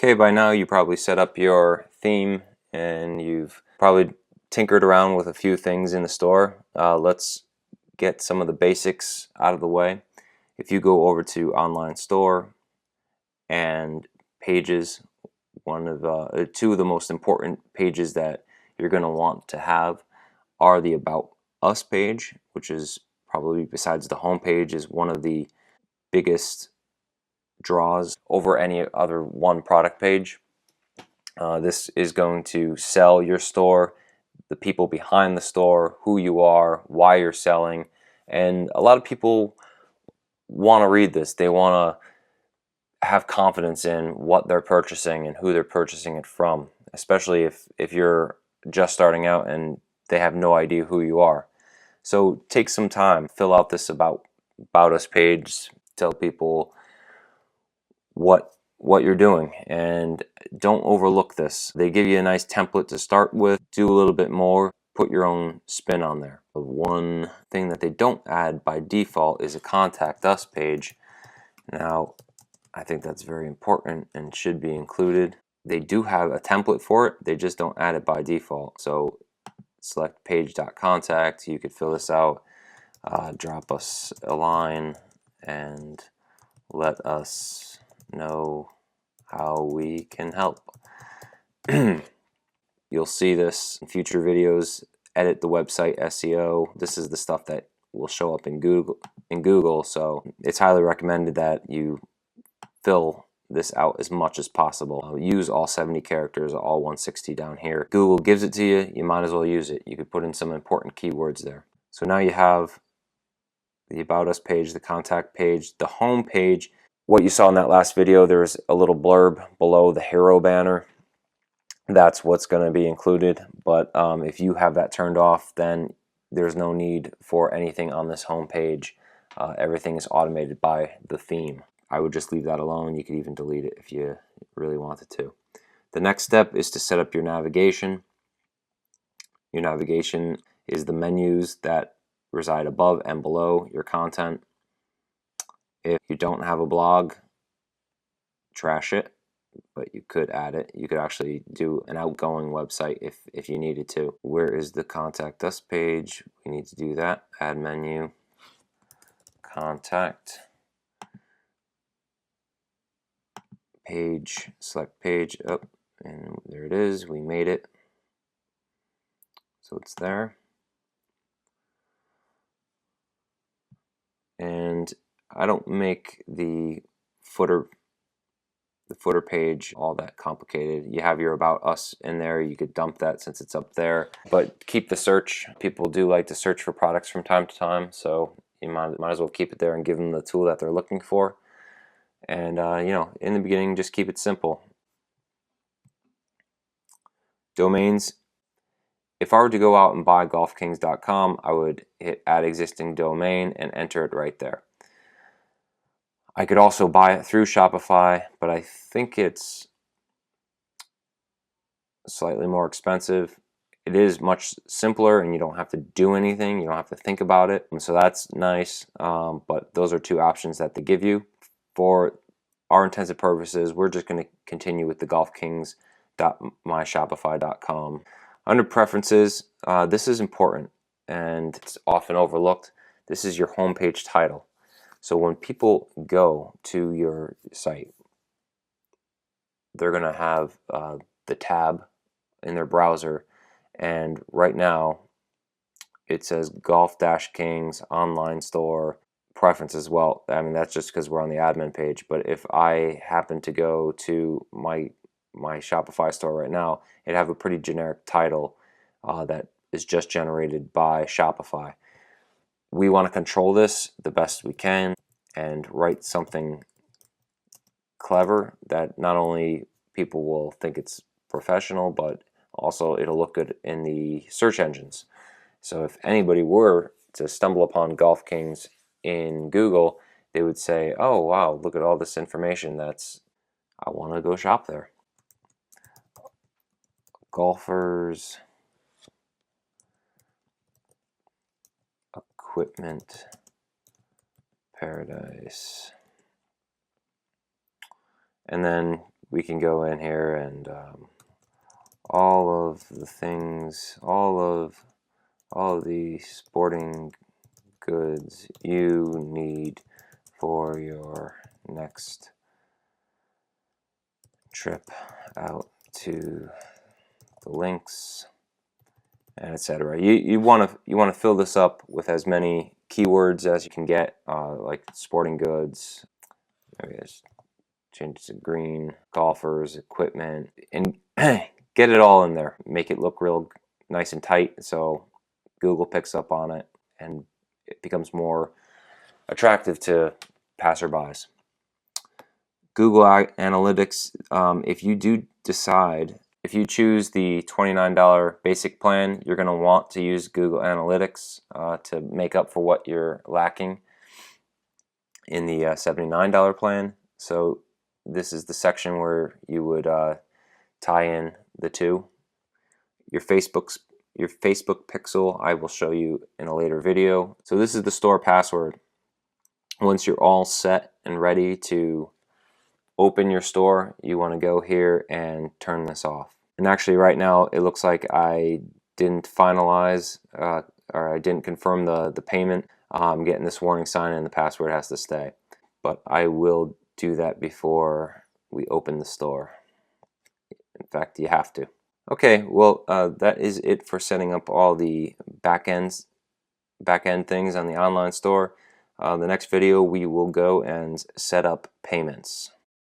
Okay, by now you probably set up your theme and you've probably tinkered around with a few things in the store. Let's get some of the basics out of the way. If you go over to online store and pages, two of the most important pages that you're going to want to have are the About Us page, which is probably, besides the home page, is one of the biggest draws over any other one product page. This is going to sell your store, the people behind the store, who you are, why you're selling, and a lot of people want to read this. They want to have confidence in what they're purchasing and who they're purchasing it from, especially if you're just starting out and they have no idea who you are. So take some time, fill out this about us page, tell people what you're doing, and don't overlook this. They give you a nice template to start with. Do a little bit more, put your own spin on there. One thing that they don't add by default is a Contact Us page. Now, I think that's very important and should be included. They do have a template for it, they just don't add it by default. So select page.contact, you could fill this out, drop us a line, and let us know how we can help. You'll see this in future videos. Edit the website SEO. This is the stuff that will show up in Google, so it's highly recommended that you fill this out as much as possible. Use all 70 characters, all 160 down here. Google gives it to you, you might as well use it. You could put in some important keywords there. So now you have the About Us page, the contact page, the home page. What you saw in that last video, there was a little blurb below the hero banner. That's what's going to be included, but if you have that turned off, then there's no need for anything on this home page. Everything is automated by the theme. I would just leave that alone. You could even delete it if you really wanted to. The next step is to set up your navigation. Your navigation is the menus that reside above and below your content. If you don't have a blog, trash it, but you could add it. You could actually do an outgoing website if you needed to. Where is the Contact Us page? We need to do that. Add menu, contact, page, select page, up, and there it is. We made it. So it's there. And I don't make the footer page all that complicated. You have your About Us in there. You could dump that since it's up there, but keep the search. People do like to search for products from time to time, so you might as well keep it there and give them the tool that they're looking for. And in the beginning, just keep it simple. Domains. If I were to go out and buy golfkings.com, I would hit add existing domain and enter it right there. I could also buy it through Shopify, but I think it's slightly more expensive. It is much simpler and you don't have to do anything. You don't have to think about it. And so that's nice. But those are two options that they give you. For our intents and purposes, we're just going to continue with the golfkings.myshopify.com. Under preferences, this is important and it's often overlooked. This is your homepage title. So when people go to your site, they're going to have the tab in their browser, and right now it says Golf-Kings online store preferences. Well, I mean, that's just because we're on the admin page, but if I happen to go to my Shopify store right now, it'd have a pretty generic title that is just generated by Shopify. We want to control this the best we can and write something clever that not only people will think it's professional, but also it'll look good in the search engines. So if anybody were to stumble upon Golf Kings in Google, they would say, oh wow, look at all this information, I want to go shop there. Golfers Equipment Paradise. And then we can go in here and all of the things, all of the sporting goods you need for your next trip out to the links, and etc. You want to fill this up with as many keywords as you can get, like sporting goods. Maybe just change it to green, golfers, equipment, and get it all in there. Make it look real nice and tight so Google picks up on it and it becomes more attractive to passerbys. Google Analytics, if you do decide, if you choose the $29 basic plan, you're going to want to use Google Analytics to make up for what you're lacking in the $79 plan. So this is the section where you would tie in the two. Your Facebook pixel I will show you in a later video. So this is the store password. Once you're all set and ready to open your store, you want to go here and turn this off. And actually right now it looks like I didn't finalize or I didn't confirm the payment. I'm getting this warning sign and the password has to stay. But I will do that before we open the store. In fact, you have to. Okay, well that is it for setting up all the back-end things on the online store. The next video we will go and set up payments.